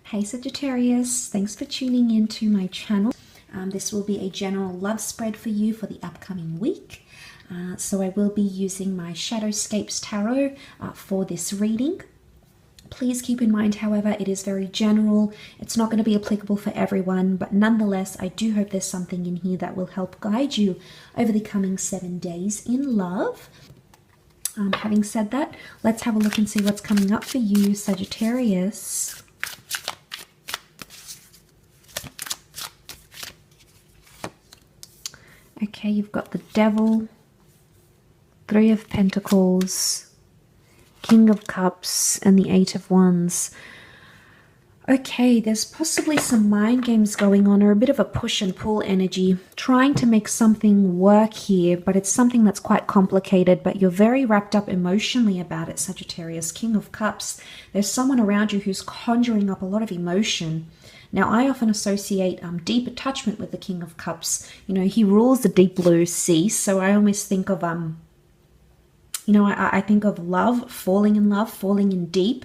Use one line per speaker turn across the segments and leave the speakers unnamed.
Hey Sagittarius, thanks for tuning in to my channel. This will be a general love spread for you for the upcoming week. So I will be using my Shadowscapes Tarot for this reading. Please keep in mind, however, it is very general. It's not going to be applicable for everyone, but nonetheless, I do hope there's something in here that will help guide you over the coming 7 days in love. Having said that, let's have a look and see what's coming up for you, Sagittarius. Okay, you've got the Devil, Three of Pentacles, King of Cups, and the Eight of Wands. Okay, there's possibly some mind games going on, or a bit of a push and pull energy, trying to make something work here, but it's something that's quite complicated, but you're very wrapped up emotionally about it, Sagittarius. King of Cups, there's someone around you who's conjuring up a lot of emotion. Now, I often associate deep attachment with the King of Cups. You know, he rules the deep blue sea, so I almost think of, I think of love, falling in deep.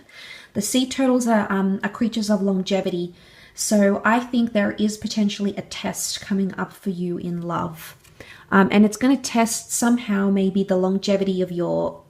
The sea turtles are creatures of longevity, so I think there is potentially a test coming up for you in love. And it's going to test somehow maybe the longevity of your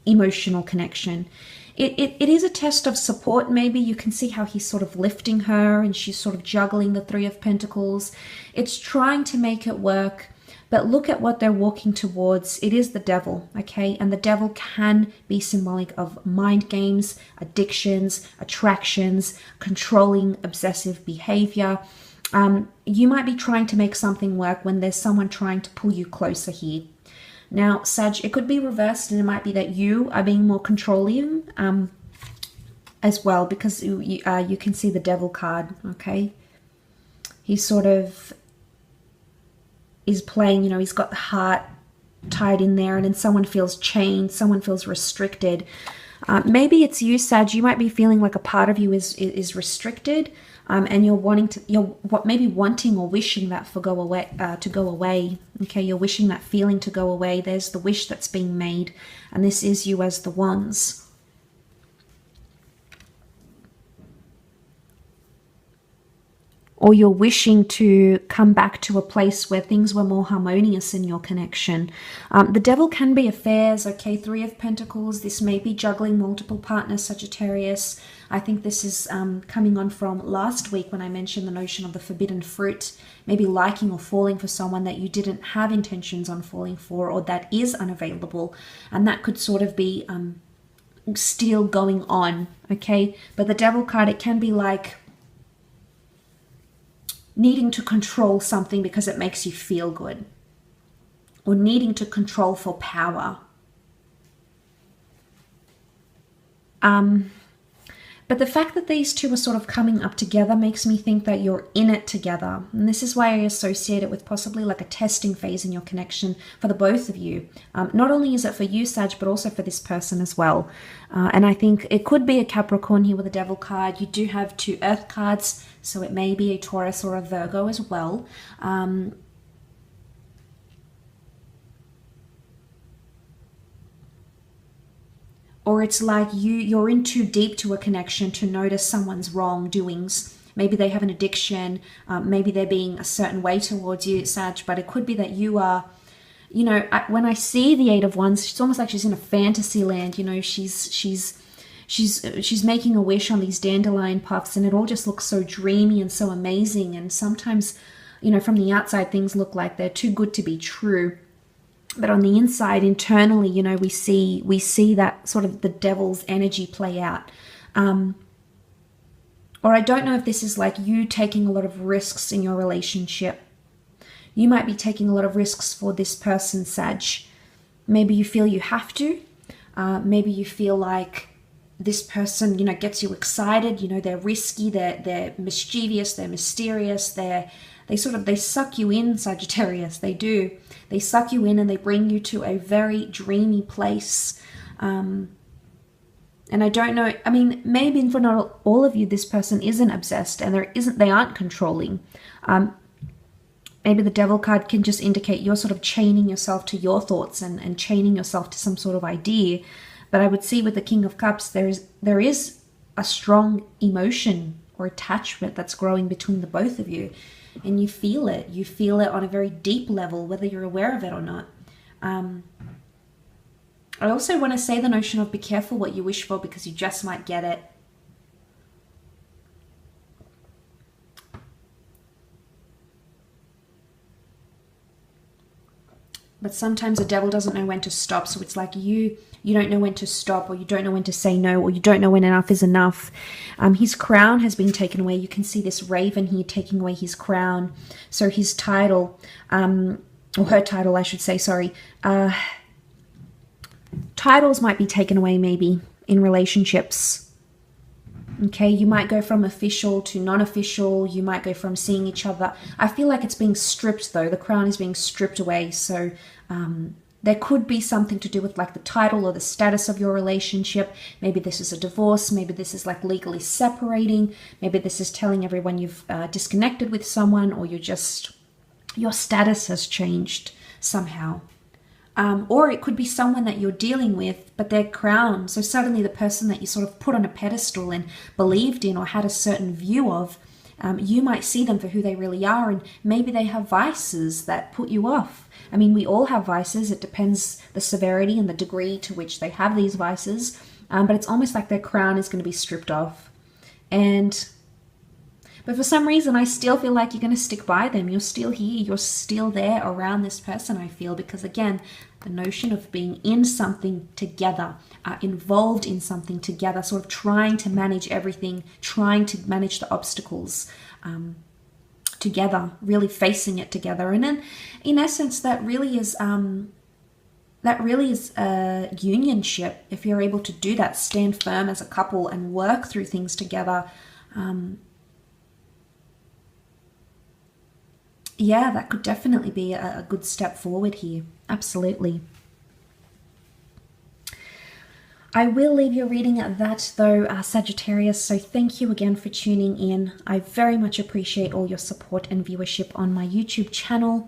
emotional connection. It is a test of support. Maybe you can see how he's sort of lifting her and she's sort of juggling the Three of Pentacles. It's trying to make it work, but look at what they're walking towards. It is the Devil, okay? And the Devil can be symbolic of mind games, addictions, attractions, controlling, obsessive behavior. You might be trying to make something work when there's someone trying to pull you closer here. Now, Sag, it could be reversed, and it might be that you are being more controlling as well, because you can see the Devil card, okay? He sort of is playing, you know, he's got the heart tied in there, and then someone feels chained, someone feels restricted. Maybe it's you, Sag. You might be feeling like a part of you is restricted, and you're maybe wanting or wishing that to go away. Okay, you're wishing that feeling to go away. There's the wish that's being made, and this is you as the Wands. Or you're wishing to come back to a place where things were more harmonious in your connection. The Devil can be affairs, okay? Three of Pentacles. This may be juggling multiple partners, Sagittarius. I think this is coming on from last week when I mentioned the notion of the forbidden fruit. Maybe liking or falling for someone that you didn't have intentions on falling for, or that is unavailable. And that could sort of be still going on, okay? But the Devil card, it can be like needing to control something because it makes you feel good, or needing to control for power. But the fact that these two are sort of coming up together makes me think that you're in it together. And this is why I associate it with possibly like a testing phase in your connection for the both of you. Not only is it for you, Sag, but also for this person as well. And I think it could be a Capricorn here with a Devil card. You do have 2 Earth cards, so it may be a Taurus or a Virgo as well. Or it's like you're in too deep to a connection to notice someone's wrongdoings. Maybe they have an addiction. Maybe they're being a certain way towards you, Sag. But it could be that you are, you know, when I see the Eight of Wands, it's almost like she's in a fantasy land. You know, she's making a wish on these dandelion puffs, and it all just looks so dreamy and so amazing. And sometimes, you know, from the outside, things look like they're too good to be true. But on the inside, internally, you know, we see that sort of the Devil's energy play out. Or I don't know if this is like you taking a lot of risks in your relationship. You might be taking a lot of risks for this person, Sag. Maybe you feel you have to. Maybe you feel like this person, you know, gets you excited. You know, they're risky, they're mischievous, they're mysterious, they suck you in, Sagittarius. They do. They suck you in and they bring you to a very dreamy place. And I don't know, I mean, maybe for not all of you, this person isn't obsessed and they aren't controlling. Maybe the Devil card can just indicate you're sort of chaining yourself to your thoughts and chaining yourself to some sort of idea. But I would see with the King of Cups, there is a strong emotion or attachment that's growing between the both of you. And you feel it. You feel it on a very deep level, whether you're aware of it or not. I also want to say the notion of be careful what you wish for, because you just might get it. But sometimes the devil doesn't know when to stop. So it's like you don't know when to stop, or you don't know when to say no, or you don't know when enough is enough. His crown has been taken away. You can see this raven here taking away his crown. So his title, or her title, I should say, sorry. Titles might be taken away maybe in relationships. Okay, you might go from official to non-official. You might go from seeing each other. I feel like it's being stripped though. The crown is being stripped away. So there could be something to do with like the title or the status of your relationship. Maybe this is a divorce. Maybe this is like legally separating. Maybe this is telling everyone you've disconnected with someone, or your status has changed somehow. Or it could be someone that you're dealing with, but they're crowned. So suddenly the person that you sort of put on a pedestal and believed in or had a certain view of, you might see them for who they really are, and maybe they have vices that put you off. I mean, we all have vices. It depends the severity and the degree to which they have these vices, but it's almost like their crown is going to be stripped off. But for some reason, I still feel like you're going to stick by them. You're still here. You're still there around this person, I feel. Because again, the notion of being in something together, involved in something together, sort of trying to manage everything, trying to manage the obstacles together, really facing it together. And then, in essence, that really is a unionship. If you're able to do that, stand firm as a couple and work through things together. Yeah, that could definitely be a good step forward here. Absolutely. I will leave your reading at that though, Sagittarius. So thank you again for tuning in. I very much appreciate all your support and viewership on my YouTube channel.